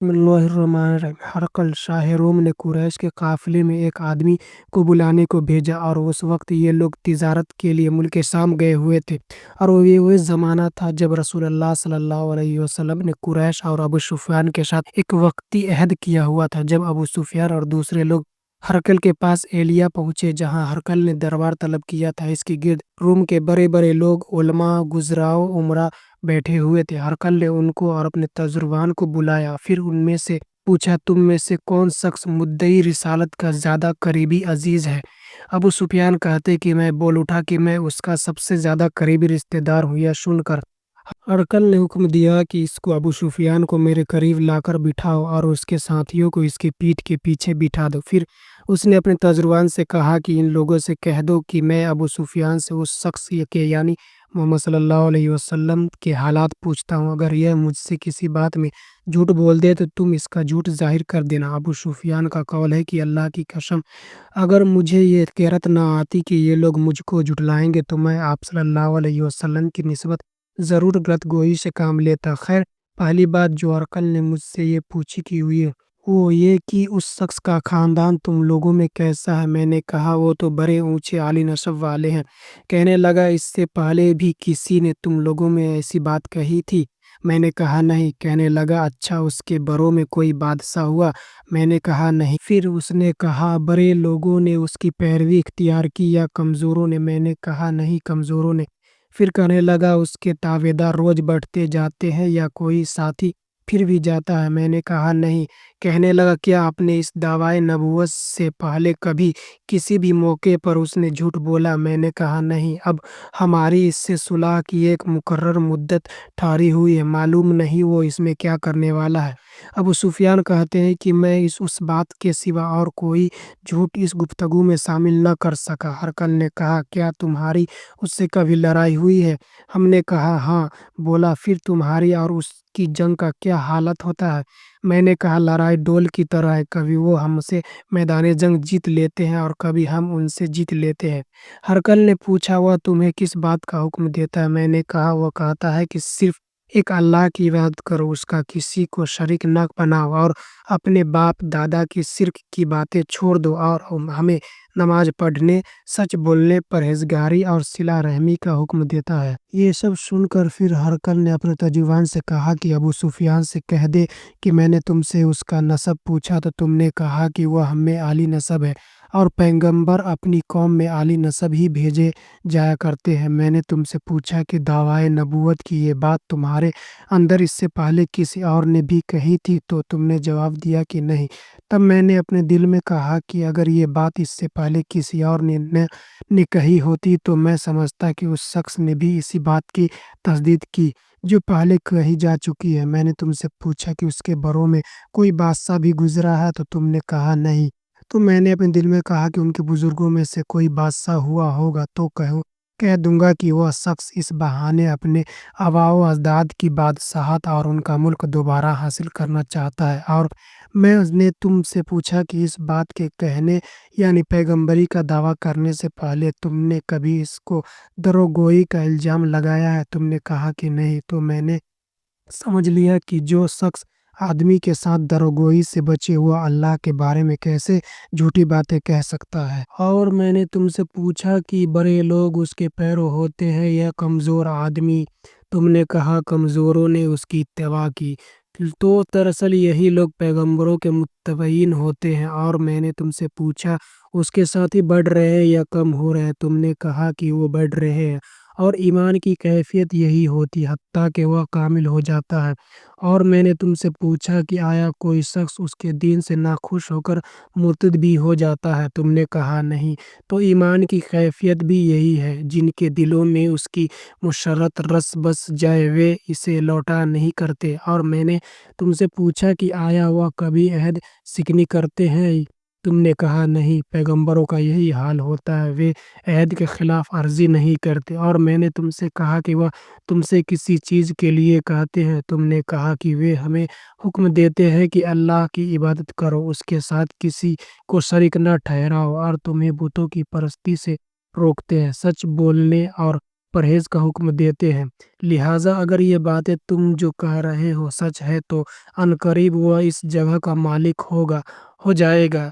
बिस्मिल्लाहिर्रहमानिर्रहीम। हरकल शाह रोम ने कुरैश के काफिले में एक आदमी को बुलाने को भेजा और उस वक्त ये लोग तिजारत के लिए मुल्क शाम गए हुए थे। और वो ज़माना था जब रसूलुल्लाह सल्लल्लाहु अलैहि वसल्लम ने कुरैश और अबू सुफियान के साथ एक वक्ती अहद किया हुआ था। जब अबू सुफियान और दूसरे लोग हरकल के पास एलिया पहुंचे, जहां हरकल ने दरबार तलब किया था, इसके गिर्द रूम के बड़े बड़े लोग, उलमा, गुजराओ, उमरा बैठे हुए थे। हरकल ने उनको और अपने तर्जुबान को बुलाया, फिर उनमें से पूछा, तुम में से कौन शख्स मुद्दई रिसालत का ज्यादा करीबी अजीज है? अबू सुफियान कहते कि मैं। बोल उठा कि मैं उसका सबसे ज्यादा करीबी रिश्तेदार हूँ। यह सुनकर हरकल ने हुक्म दिया कि इसको, अबू सुफियान को मेरे करीब लाकर बिठाओ और उसके साथियों को इसकी पीठ के पीछे बिठा दो। फिर उसने अपने तर्जुबान से कहा कि इन लोगों से कह दो कि मैं अबू सुफियान से उस शख्स के यानी मोहम्मद सल्लल्लाहु अलैहि वसल्लम के हालात पूछता हूँ। अगर यह मुझसे किसी बात में झूठ बोल दे तो तुम इसका झूठ जाहिर कर देना। अबू सुफियान का कौल है कि अल्लाह की कसम, अगर मुझे ये किरत ना आती कि ये लोग मुझको झुठलाएंगे तो मैं आप सल्लल्लाहु अलैहि वसल्लम की निस्बत ज़रूर गलत गोई से काम लेता। खैर, पहली बात जो अरकल ने मुझसे ये पूछी कि हुई वो ये कि उस शख्स का खानदान तुम लोगों में कैसा है। मैंने कहा वो तो बड़े ऊंचे आली नस्ब वाले हैं। कहने लगा, इससे पहले भी किसी ने तुम लोगों में ऐसी बात कही थी? मैंने कहा नहीं। कहने लगा, अच्छा उसके बरों में कोई बादशाह हुआ? मैंने कहा नहीं। फिर उसने कहा, बड़े लोगों ने उसकी पैरवी इख्तियार की या कमज़ोरों ने? मैंने कहा नहीं, कमज़ोरों ने। फिर कहने लगा, उसके तावेदार रोज बढ़ते जाते हैं या कोई साथी फिर भी जाता है? मैंने कहा नहीं। कहने लगा, क्या आपने इस दावाए नबूवत से पहले कभी किसी भी मौके पर उसने झूठ बोला? मैंने कहा नहीं। अब हमारी इससे सुलह की एक मुकर्रर मुद्दत ठारी हुई है, मालूम नहीं वो इसमें क्या करने वाला है। अबू सुफियान कहते हैं कि मैं इस उस बात के सिवा और कोई झूठ इस गुफ्तगू में शामिल न कर सका। हरकल ने कहा, क्या तुम्हारी उससे कभी लड़ाई हुई है? हमने कहा हाँ। बोला, फिर तुम्हारी और उसकी जंग का क्या हालत होता है? मैंने कहा, लड़ाई डोल की तरह है, कभी वो हमसे मैदान जंग जीत लेते हैं और कभी हम उनसे जीत लेते हैं। हरकल ने पूछा, वह तुम्हें किस बात का हुक्म देता है? मैंने कहा, वह कहता है कि सिर्फ एक अल्लाह की इबादत करो, उसका किसी को शरीक न बनाओ और अपने बाप दादा की शिर्क की बातें छोड़ दो और हमें नमाज पढ़ने, सच बोलने, परहेजगारी और सिला रहमी का हुक्म देता है। ये सब सुनकर फिर हरकल ने अपने तर्जुबान से कहा कि अबू सुफियान से कह दे कि मैंने तुमसे उसका नसब पूछा तो तुमने कहा कि वह हमें आली नसब है और पैगंबर अपनी कौम में आली नसब ही भेजे जाया करते हैं। मैंने तुमसे पूछा कि दावाए नबूवत की ये बात तुम्हारे अंदर इससे पहले किसी और ने भी कही थी तो तुमने जवाब दिया कि नहीं। तब मैंने अपने दिल में कहा कि अगर ये बात इससे पहले किसी और ने कही होती तो मैं समझता कि उस शख्स ने भी इसी बात की तस्दीक की जो पहले कही जा चुकी है। मैंने तुमसे पूछा कि उसके बरों में कोई बादशाह भी गुजरा है तो तुमने कहा नहीं। तो मैंने अपने दिल में कहा कि उनके बुजुर्गों में से कोई बादशाह हुआ होगा तो कह दूंगा कि वह शख्स इस बहाने अपने आबाओ अजदाद की बादशाहत और उनका मुल्क दोबारा हासिल करना चाहता है। और मैंने तुमसे पूछा कि इस बात के कहने यानी पैगंबरी का दावा करने से पहले तुमने कभी इसको दरोगोई का इल्ज़ाम लगाया है? तुमने कहा कि नहीं। तो मैंने समझ लिया कि जो शख्स आदमी के साथ दरोगोई से बचे हुआ अल्लाह के बारे में कैसे झूठी बातें कह सकता है। और मैंने तुमसे पूछा कि बड़े लोग उसके पैरों होते हैं या कमज़ोर आदमी? तुमने कहा कमज़ोरों ने उसकी इत्तबा की। तो दरअसल यही लोग पैगंबरों के मुत्तबईन होते हैं। और मैंने तुमसे पूछा, उसके साथी बढ़ रहे हैं या कम हो रहे हैं? तुमने कहा कि वो बढ़ रहे हैं और ईमान की कैफियत यही होती है हत्ता कि वह कामिल हो जाता है। और मैंने तुमसे पूछा कि आया कोई शख्स उसके दीन से नाखुश होकर मुर्तद भी हो जाता है? तुमने कहा नहीं। तो ईमान की कैफियत भी यही है, जिनके दिलों में उसकी मुशर्रत रस बस जाए वे इसे लौटा नहीं करते। और मैंने तुमसे पूछा कि आया वह कभी अहद शिकनी करते हैं? तुमने कहा नहीं, पैगंबरों का यही हाल होता है, वे अहद के खिलाफ अर्जी नहीं करते। और मैंने तुमसे कहा कि वह तुमसे किसी चीज़ के लिए कहते हैं? तुमने कहा कि वे हमें हुक्म देते हैं कि अल्लाह की इबादत करो, उसके साथ किसी को शरीक न ठहराओ और तुम्हें बुतों की परस्ती से रोकते हैं। सच बोलने और پرہیز کا حکم دیتے ہیں۔ لہٰذا اگر یہ باتیں تم جو کہہ رہے ہو سچ ہے تو عنقریب وہ اس جگہ کا مالک ہو جائے گا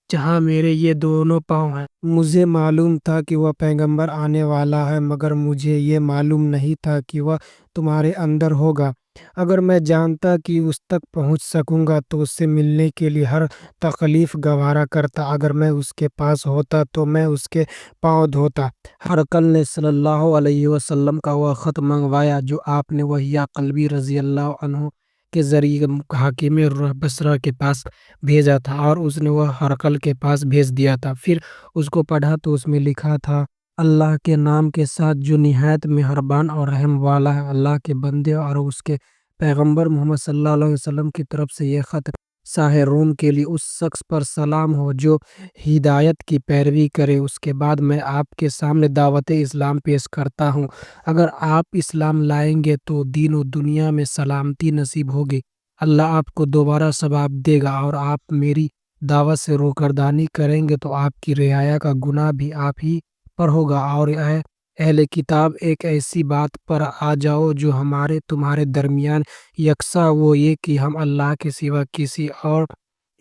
جہاں میرے یہ دونوں پاؤں ہیں۔ مجھے معلوم تھا کہ وہ پیغمبر آنے والا ہے، مگر مجھے یہ معلوم نہیں تھا کہ وہ تمہارے اندر ہوگا۔ اگر میں جانتا کہ اس تک پہنچ سکوں گا تو اس سے ملنے کے لیے ہر تکلیف گوارا کرتا۔ اگر میں اس کے پاس ہوتا تو میں اس کے پاؤں دھوتا۔ ہرقل نے صلی اللہ علیہ وسلم کا وہ خط منگوایا جو آپ نے وحیہ قلبی رضی اللہ عنہ کے ذریعے حاکم بصرہ کے پاس بھیجا تھا، اور اس نے وہ ہرقل کے پاس بھیج دیا تھا۔ پھر اس کو پڑھا تو اس میں لکھا تھا: اللہ کے نام کے ساتھ جو نہایت مہربان اور رحم والا ہے۔ اللہ کے بندے اور اس کے پیغمبر محمد صلی اللہ علیہ وسلم کی طرف سے یہ خط شاہ روم کے لیے اس شخص پر سلام ہو جو ہدایت کی پیروی کرے۔ اس کے بعد میں آپ کے سامنے دعوت اسلام پیش کرتا ہوں۔ اگر آپ اسلام لائیں گے تو دین و دنیا میں سلامتی نصیب ہوگی۔ اللہ آپ کو دوبارہ ثواب دے گا، اور آپ میری دعوت سے روگردانی کریں گے تو آپ کی رعایا کا گناہ بھی آپ ہی پر ہوگا۔ اور اے اہل کتاب، ایک ایسی بات پر آ جاؤ جو ہمارے تمہارے درمیان یکساں، وہ یہ کہ ہم اللہ کے سوا کسی اور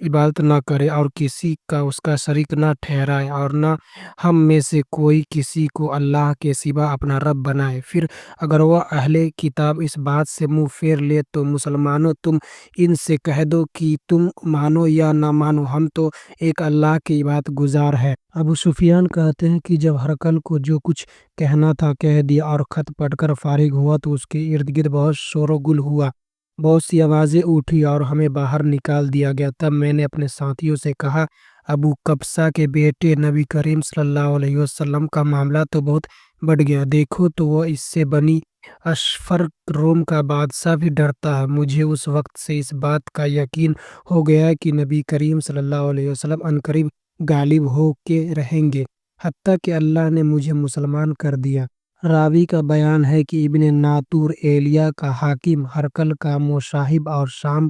عبادت نہ کریں اور کسی کا اس کا شریک نہ ٹھہرائیں، اور نہ ہم میں سے کوئی کسی کو اللہ کے سوا اپنا رب بنائے۔ پھر اگر وہ اہل کتاب اس بات سے منہ پھیر لے تو مسلمانوں، تم ان سے کہہ دو کہ تم مانو یا نہ مانو، ہم تو ایک اللہ کی عبادت گزار ہے۔ ابو سفیان کہتے ہیں کہ جب ہرقل کو جو کچھ کہنا تھا کہہ دیا اور خط پڑھ کر فارغ ہوا تو اس کے ارد گرد بہت شور و گل ہوا، بہت سی آوازیں اٹھی اور ہمیں باہر نکال دیا گیا۔ تب میں نے اپنے ساتھیوں سے کہا: ابو قبصہ کے بیٹے، نبی کریم صلی اللہ علیہ وسلم کا معاملہ تو بہت بڑھ گیا، دیکھو تو وہ اس سے بنی اشفر روم کا بادشاہ بھی ڈرتا ہے۔ مجھے اس وقت سے اس بات کا یقین ہو گیا کہ نبی کریم صلی اللہ علیہ وسلم عنقریب غالب ہو کے رہیں گے، حتیٰ کہ اللہ نے مجھے مسلمان کر دیا۔ راوی کا بیان ہے کہ ابن ناطور ایلیا کا حاکم، ہرقل کا مصاحب اور شام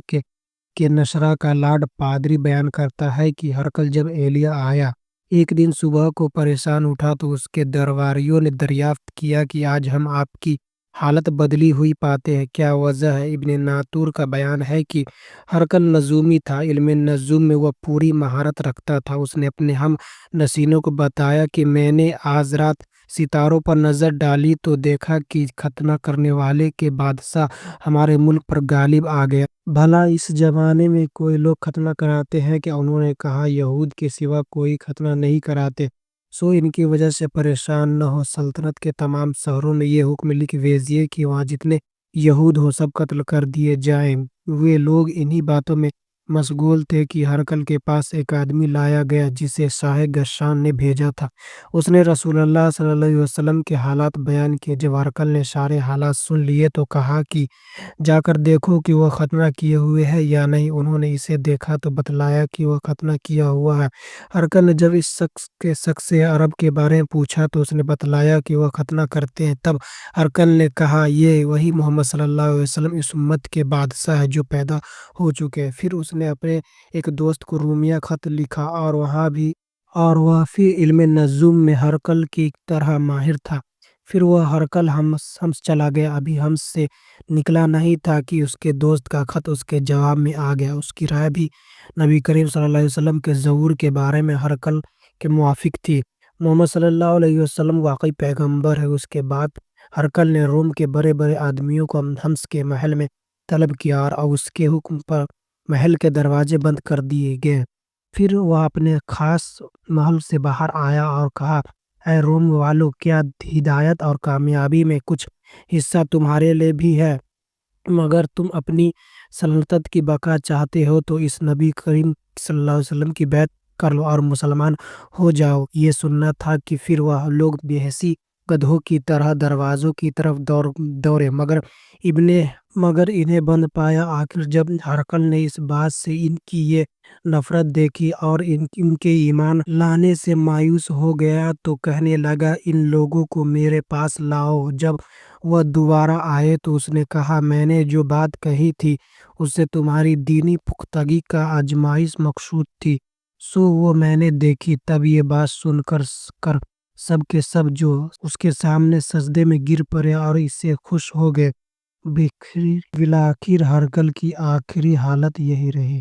کے نشرہ کا لاڈ پادری بیان کرتا ہے کہ ہرقل جب ایلیا آیا ایک دن صبح کو پریشان اٹھا تو اس کے درباریوں نے دریافت کیا کہ آج ہم آپ کی حالت بدلی ہوئی پاتے ہیں، کیا وجہ ہے؟ ابن ناطور کا بیان ہے کہ ہرقل نجومی تھا، علم نجوم میں وہ پوری مہارت رکھتا تھا۔ اس نے اپنے ہم نشینوں کو بتایا کہ میں نے آج رات ستاروں پر نظر ڈالی تو دیکھا کہ ختنہ کرنے والے کے بادشاہ ہمارے ملک پر غالب آ گیا۔ بھلا اس زمانے میں کوئی لوگ ختنہ کراتے ہیں کیا؟ انہوں نے کہا: یہود کے سوا کوئی ختنہ نہیں کراتے، سو ان کی وجہ سے پریشان نہ ہو۔ سلطنت کے تمام شہروں میں یہ حکم لکھ بھیجیے کہ وہاں جتنے یہود ہو سب قتل کر دیے جائیں۔ وہ لوگ انہی باتوں میں مشغول تھے کہ ہرقل کے پاس ایک آدمی لایا گیا جسے شاہ غسان نے بھیجا تھا۔ اس نے رسول اللہ صلی اللہ علیہ وسلم کے حالات بیان کیے۔ جب ہرقل نے سارے حالات سن لیے تو کہا کہ جا کر دیکھو کہ وہ ختنہ کیے ہوئے ہے یا نہیں۔ انہوں نے اسے دیکھا تو بتلایا کہ وہ ختنہ کیا ہوا ہے۔ ہرقل نے جب اس شخص عرب کے بارے میں پوچھا تو اس نے بتلایا کہ وہ ختنہ کرتے ہیں۔ تب ہرقل نے کہا: یہ وہی محمد صلی اللہ علیہ وسلم اس امت کے بادشاہ ہے جو پیدا ہو چکے ہیں۔ پھر اس نے اپنے ایک دوست کو رومیہ خط لکھا، اور وہ بھی علم نجوم میں ہرقل کی طرح ماہر تھا۔ پھر وہ ہرقل حمص چلا گیا، ابھی حمص سے نکلا نہیں تھا کہ اس کے دوست کا خط اس کے جواب میں آ گیا۔ اس کی رائے بھی نبی کریم صلی اللہ علیہ وسلم کے ظہور کے بارے میں ہرقل کے موافق تھی۔ محمد صلی اللہ علیہ وسلم واقعی پیغمبر ہے۔ اس کے بعد ہرقل نے روم کے بڑے بڑے آدمیوں کو حمص کے محل میں طلب کیا، اور اس کے حکم پر محل کے دروازے بند کر دیے گئے۔ پھر وہ اپنے خاص محل سے باہر آیا اور کہا: اے روم والو، کیا ہدایت اور کامیابی میں کچھ حصہ تمہارے لیے بھی ہے؟ مگر تم اپنی سلطنت کی بقا چاہتے ہو تو اس نبی کریم صلی اللہ علیہ وسلم کی بیعت کر لو اور مسلمان ہو جاؤ۔ یہ سننا تھا کہ پھر وہ لوگ بے حسی گدھوں کی طرح دروازوں کی طرف دوڑے، مگر انہیں بند پایا۔ آخر جب ہرقل نے اس بات سے ان کی یہ نفرت دیکھی اور ان کے ایمان لانے سے مایوس ہو گیا تو کہنے لگا: ان لوگوں کو میرے پاس لاؤ۔ جب وہ دوبارہ آئے تو اس نے کہا: میں نے جو بات کہی تھی اس سے تمہاری دینی پختگی کا آزمائش مقصود تھی، سو وہ میں نے دیکھی۔ تب یہ بات سن کر سب کے سب جو اس کے سامنے سجدے میں گر پڑے اور اس سے خوش ہو گئے۔ بالآخر ہرگل کی آخری حالت یہی رہی۔